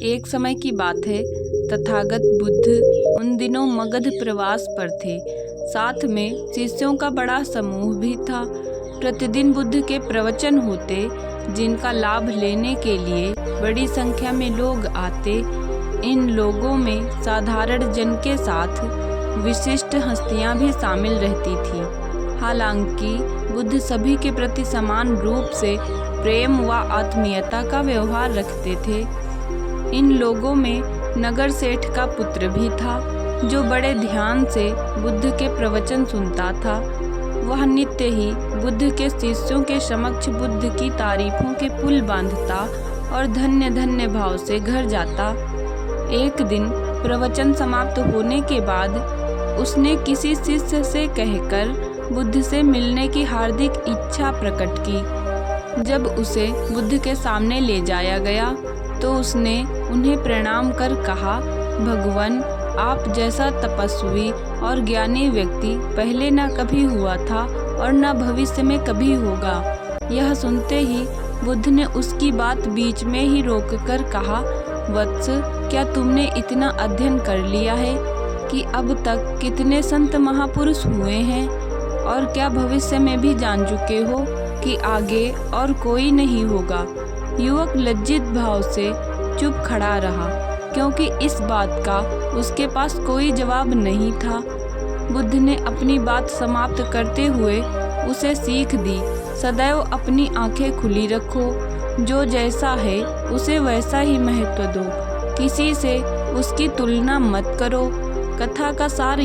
एक समय की बात है, तथागत बुद्ध उन दिनों मगध प्रवास पर थे। साथ में शिष्यों का बड़ा समूह भी था। प्रतिदिन बुद्ध के प्रवचन होते, जिनका लाभ लेने के लिए बड़ी संख्या में लोग आते। इन लोगों में साधारण जन के साथ विशिष्ट हस्तियां भी शामिल रहती थीं। हालांकि बुद्ध सभी के प्रति समान रूप से प्रेम व आत्मीयता का व्यवहार रखते थे। इन लोगों में नगर सेठ का पुत्र भी था, जो बड़े ध्यान से बुद्ध के प्रवचन सुनता था। वह नित्य ही बुद्ध के शिष्यों के समक्ष बुद्ध की तारीफों के पुल बांधता और धन्य धन्य भाव से घर जाता। एक दिन प्रवचन समाप्त होने के बाद उसने किसी शिष्य से कहकर बुद्ध से मिलने की हार्दिक इच्छा प्रकट की। जब उसे बुद्ध के सामने ले जाया गया तो उसने उन्हें प्रणाम कर कहा, भगवान, आप जैसा तपस्वी और ज्ञानी व्यक्ति पहले न कभी हुआ था और न भविष्य में कभी होगा। यह सुनते ही बुद्ध ने उसकी बात बीच में ही रोककर कहा, वत्स, क्या तुमने इतना अध्ययन कर लिया है कि अब तक कितने संत महापुरुष हुए हैं, और क्या भविष्य में भी जान चुके हो कि आगे और कोई नहीं होगा? युवक लज्जित भाव से चुप खड़ा रहा, क्योंकि इस बात का उसके पास कोई जवाब नहीं था। बुद्ध ने अपनी बात समाप्त करते हुए उसे सीख दी, सदैव अपनी आंखें खुली रखो। जो जैसा है उसे वैसा ही महत्व दो, किसी से उसकी तुलना मत करो। कथा का सार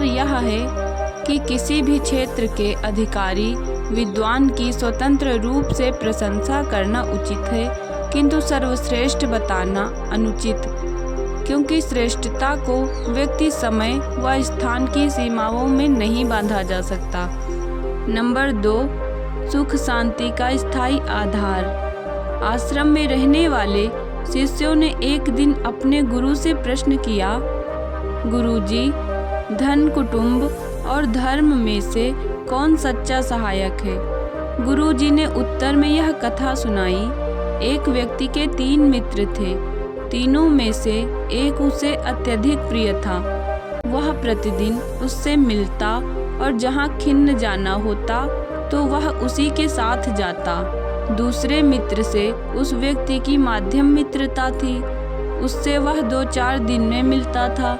यह है कि किसी भी क्षेत्र के अधिकारी विद्वान की स्वतंत्र रूप से प्रशंसा करना उचित है, किंतु सर्वश्रेष्ठ बताना अनुचित, क्योंकि श्रेष्ठता को व्यक्ति समय व स्थान की सीमाओं में नहीं बांधा जा सकता। नंबर 2, सुख शांति का स्थायी आधार। आश्रम में रहने वाले शिष्यों ने एक दिन अपने गुरु से प्रश्न किया, गुरुजी, धन, कुटुंब और धर्म में से कौन सच्चा सहायक है? गुरुजी ने उत्तर में यह कथा सुनाई। एक व्यक्ति के 3 मित्र थे। तीनों में से एक उसे अत्यधिक प्रिय था। वह प्रतिदिन उससे मिलता और जहाँ खिन्न जाना होता तो वह उसी के साथ जाता। दूसरे मित्र से उस व्यक्ति की माध्यम मित्रता थी, उससे वह 2-4 दिन में मिलता था।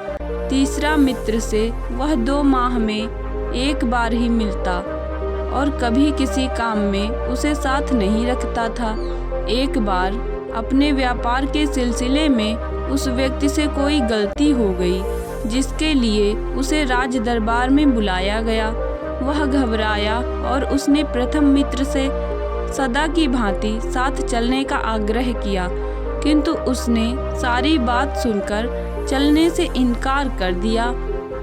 तीसरा मित्र से वह 2 माह में एक बार ही मिलता और कभी किसी काम में उसे साथ नहीं रखता था। एक बार अपने व्यापार के सिलसिले में उस व्यक्ति से कोई गलती हो गई, जिसके लिए उसे राज दरबार में बुलाया गया। वह घबराया और उसने प्रथम मित्र से सदा की भांति साथ चलने का आग्रह किया, किंतु उसने सारी बात सुनकर चलने से इनकार कर दिया,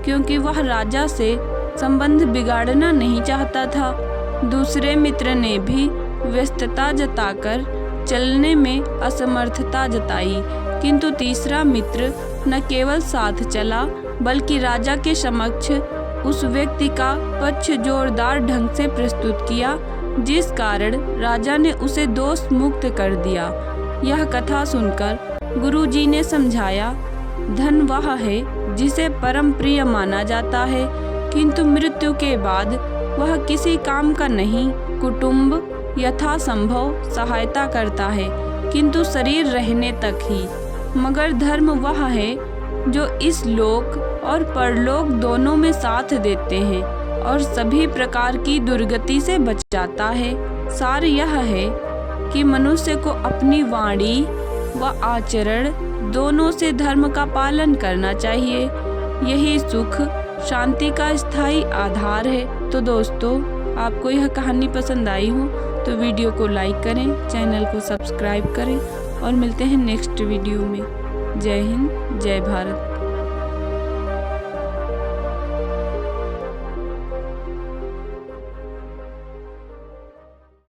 क्योंकि वह राजा से संबंध बिगाड़ना नहीं चाहता था। दूसरे मित्र ने भी व्यस्तता जताकर चलने में असमर्थता जताई, किंतु तीसरा मित्र न केवल साथ चला बल्कि राजा के समक्ष उस व्यक्ति का पक्ष जोरदार ढंग से प्रस्तुत किया, जिस कारण राजा ने उसे दोष मुक्त कर दिया। यह कथा सुनकर गुरुजी ने समझाया, धन वह है जिसे परम प्रिय माना जाता है, किंतु मृत्यु के बाद वह किसी काम का नहीं। कुटुंब यथासंभव सहायता करता है, किंतु शरीर रहने तक ही। मगर धर्म वह है जो इस लोक और परलोक दोनों में साथ देते हैं और सभी प्रकार की दुर्गति से बचाता है। सार यह है कि मनुष्य को अपनी वाणी व आचरण दोनों से धर्म का पालन करना चाहिए। यही सुख शांति का स्थायी आधार है। तो दोस्तों, आपको यह कहानी पसंद आई हो तो वीडियो को लाइक करें, चैनल को सब्सक्राइब करें और मिलते हैं नेक्स्ट वीडियो में। जय हिंद, जय भारत।